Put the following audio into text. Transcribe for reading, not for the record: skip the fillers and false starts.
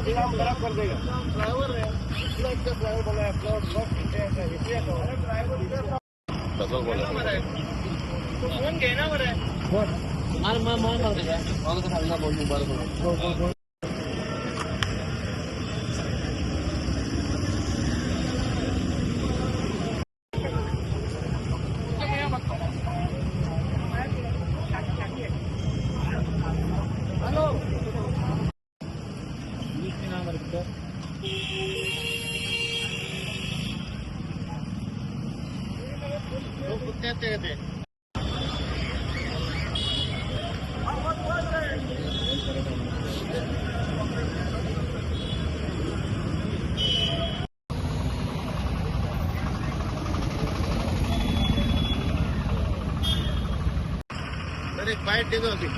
खराब कर देगा ड्राइवर है ड्राइवर बोला है फोन घे ना बरं मार मार मार मार देगा मला तर सांगा बोल बरं एक बाइट देगा अभी